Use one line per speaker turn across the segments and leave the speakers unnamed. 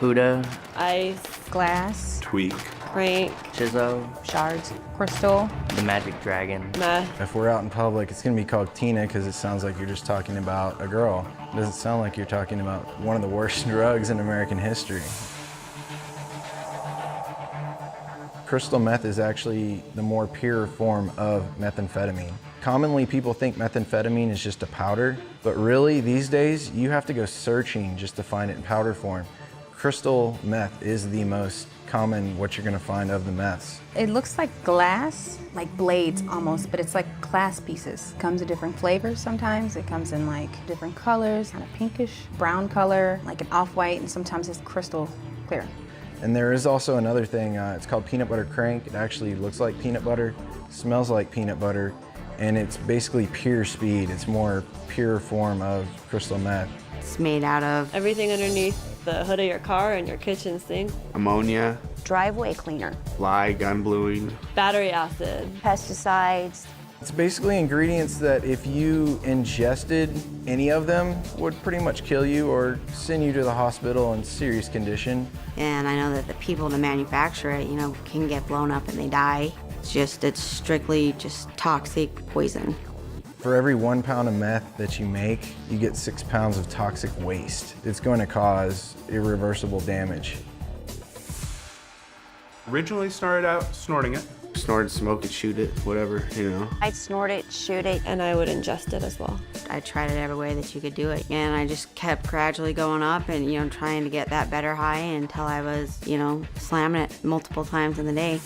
Huda,
Ice,
Glass,
Tweak.
crank,
Chizo,
shards, crystal.
the Magic Dragon.
meth.
If we're out in public, it's gonna be called Tina because it sounds like you're just talking about a girl. It doesn't sound like you're talking about one of the worst drugs in American history. Crystal meth is actually the more pure form of methamphetamine. Commonly, people think methamphetamine is just a powder, but really, these days, you have to go searching just to find it in powder form. Crystal meth is the most common what you're gonna find of the meths.
It looks like glass, like blades almost, but it's like glass pieces. Comes in different flavors sometimes. It comes in like different colors, kind of pinkish, brown color, like an off-white, and sometimes it's crystal clear.
And there is also another thing, it's called peanut butter crank. It actually looks like peanut butter, smells like peanut butter, and it's basically pure speed. It's more pure form of crystal meth.
It's made out of
Everything underneath the hood of your car and your kitchen sink.
Ammonia,
driveway cleaner,
lye, gun bluing.
Battery acid.
pesticides.
It's basically ingredients that if you ingested any of them would pretty much kill you or send you to the hospital in serious condition.
And I know that the people that manufacture it, can get blown up and they die. It's strictly just toxic poison.
For every 1 pound of meth that you make, you get 6 pounds of toxic waste. It's going to cause irreversible damage.
Originally started out snorting it.
Snort, smoke it, shoot it, whatever,
I'd snort it, shoot it.
And I would ingest it as well.
I tried it every way that you could do it. And I just kept gradually going up and, trying to get that better high until I was, slamming it multiple times in the day.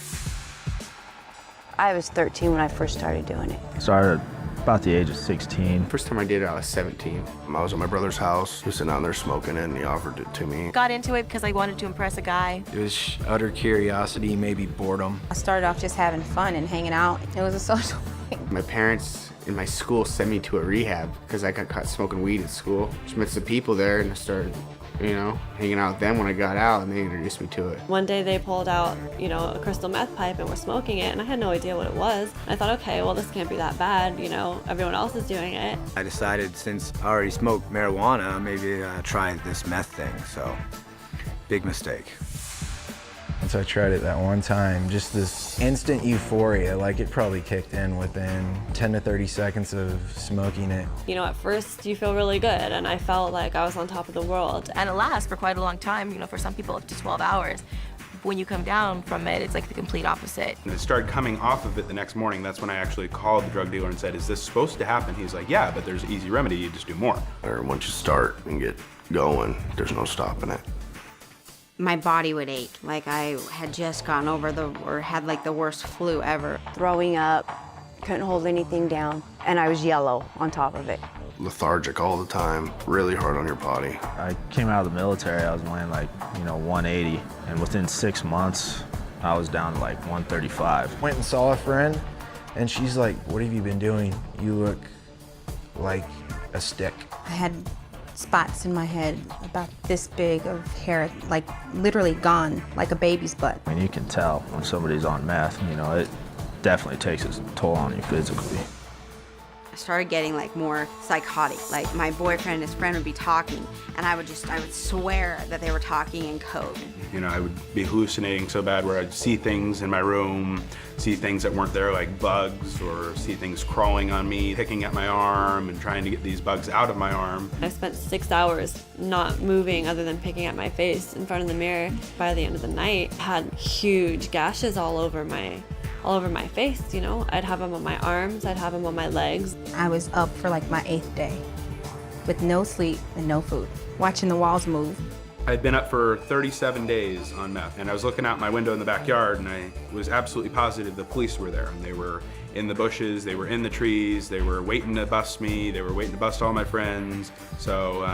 I was 13 when I first started doing it.
Started about the age of 16.
First time I did it, I was 17. I was at my brother's house. He was sitting down there smoking it, and he offered it to me.
Got into it because I wanted to impress a guy.
It was utter curiosity, maybe boredom.
I started off just having fun and hanging out. It was a social thing.
My parents in my school sent me to a rehab because I got caught smoking weed at school. Just met some people there, and I started, hanging out with them when I got out, and they introduced me to it.
One day they pulled out, a crystal meth pipe and were smoking it, and I had no idea what it was. I thought, okay, well, this can't be that bad, everyone else is doing it.
I decided since I already smoked marijuana, maybe try this meth thing, so big mistake.
Once I tried it that one time, just this instant euphoria, like it probably kicked in within 10 to 30 seconds of smoking it.
At first you feel really good, and I felt like I was on top of the world.
And it lasts for quite a long time, for some people up to 12 hours. When you come down from it, it's like the complete opposite.
And it started coming off of it the next morning. That's when I actually called the drug dealer and said, is this supposed to happen? He's like, yeah, but there's an easy remedy, you just do more.
Or once you start and get going, there's no stopping it.
My body would ache, like I had just gone over had like the worst flu ever.
Throwing up, couldn't hold anything down, and I was yellow on top of it.
Lethargic all the time, really hard on your body.
I came out of the military, I was weighing 180, and within 6 months, I was down to 135.
Went and saw a friend, and she's like, what have you been doing? You look like a stick.
I had spots in my head about this big of hair, like literally gone, like a baby's butt.
I mean, you can tell when somebody's on meth, it definitely takes its toll on you physically.
I started getting more psychotic. Like my boyfriend and his friend would be talking, and I would swear that they were talking in code.
I would be hallucinating so bad where I'd see things in my room, see things that weren't there like bugs, or see things crawling on me, picking at my arm and trying to get these bugs out of my arm.
I spent 6 hours not moving other than picking at my face in front of the mirror. By the end of the night, I had huge gashes all over my face, I'd have them on my arms, I'd have them on my legs.
I was up for my 8th day with no sleep and no food, watching the walls move.
I'd been up for 37 days on meth, and I was looking out my window in the backyard, and I was absolutely positive the police were there. And they were in the bushes, they were in the trees, they were waiting to bust me, they were waiting to bust all my friends. So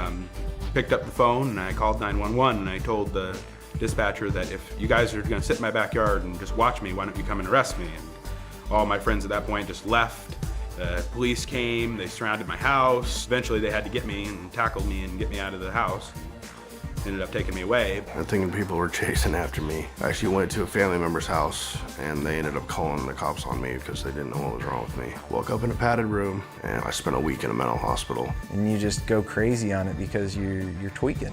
picked up the phone and I called 911, and I told the dispatcher that if you guys are gonna sit in my backyard and just watch me, why don't you come and arrest me? And all my friends at that point just left. The police came, they surrounded my house. Eventually they had to get me and tackled me and get me out of the house. Ended up taking me away.
I'm thinking people were chasing after me. I actually went to a family member's house, and they ended up calling the cops on me because they didn't know what was wrong with me. Woke up in a padded room, and I spent a week in a mental hospital.
And you just go crazy on it because you're tweaking.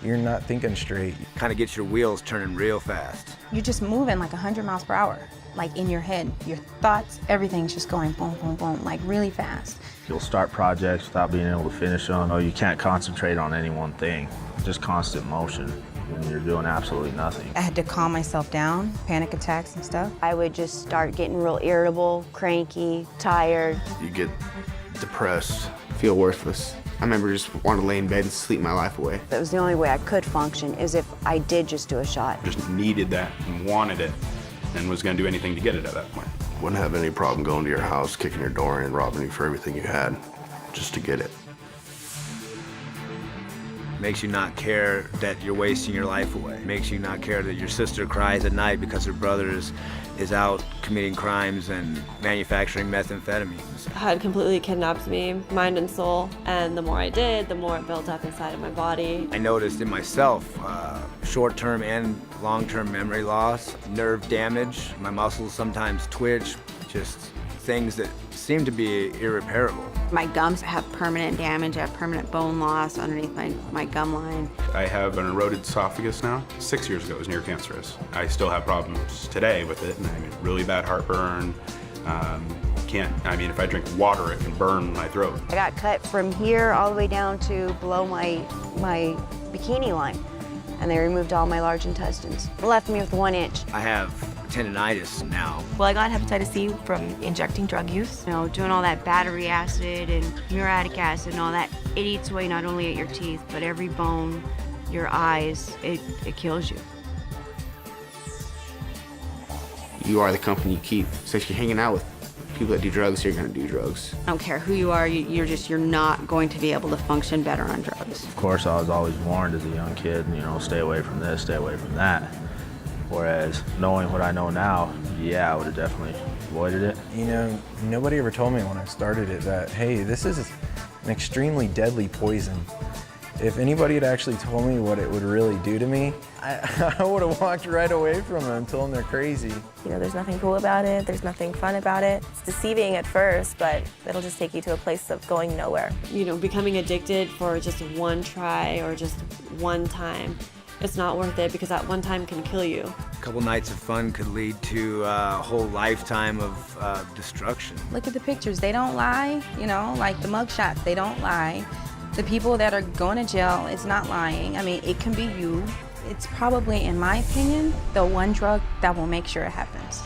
you're not thinking straight.
Kind of gets your wheels turning real fast.
You're just moving like 100 miles per hour, like in your head. Your thoughts, everything's just going boom, boom, boom, like really fast.
You'll start projects without being able to finish them. Or you can't concentrate on any one thing. Just constant motion. And you're doing absolutely nothing.
I had to calm myself down, panic attacks and stuff.
I would just start getting real irritable, cranky, tired.
You get depressed.
Feel worthless. I remember just wanting to lay in bed and sleep my life away.
That was the only way I could function, is if I did just do a shot.
Just needed that and wanted it and was going to do anything to get it at that point.
Wouldn't have any problem going to your house, kicking your door in, robbing you for everything you had, just to get it.
Makes you not care that you're wasting your life away. Makes you not care that your sister cries at night because her brother is out committing crimes and manufacturing methamphetamines.
Had completely kidnapped me, mind and soul, and the more I did, the more it built up inside of my body.
I noticed in myself short-term and long-term memory loss, nerve damage, my muscles sometimes twitch, just things that seem to be irreparable.
My gums have permanent damage. I have permanent bone loss underneath my gum line.
I have an eroded esophagus now. 6 years ago, it was near cancerous. I still have problems today with it, and I mean, really bad heartburn. If I drink water, it can burn my throat.
I got cut from here all the way down to below my bikini line, and they removed all my large intestines. Left me with 1 inch.
I have tendinitis now.
Well, I got hepatitis C from injecting drug use.
You know, doing all that battery acid and muriatic acid and all that, it eats away not only at your teeth, but every bone, your eyes, it kills you.
You are the company you keep. So if you're hanging out with people that do drugs, you're gonna do drugs.
I don't care who you are, you're not going to be able to function better on drugs.
Of course, I was always warned as a young kid, stay away from this, stay away from that. Whereas knowing what I know now, yeah, I would have definitely avoided it.
Nobody ever told me when I started it that, hey, this is an extremely deadly poison. If anybody had actually told me what it would really do to me, I would have walked right away from them and told them they're crazy.
There's nothing cool about it. There's nothing fun about it. It's deceiving at first, but it'll just take you to a place of going nowhere.
Becoming addicted for just one try or just one time, it's not worth it, because that one time can kill you.
A couple nights of fun could lead to a whole lifetime of destruction.
Look at the pictures, they don't lie, like the mug shots, they don't lie. The people that are going to jail, it's not lying. I mean, it can be you. It's probably, in my opinion, the one drug that will make sure it happens.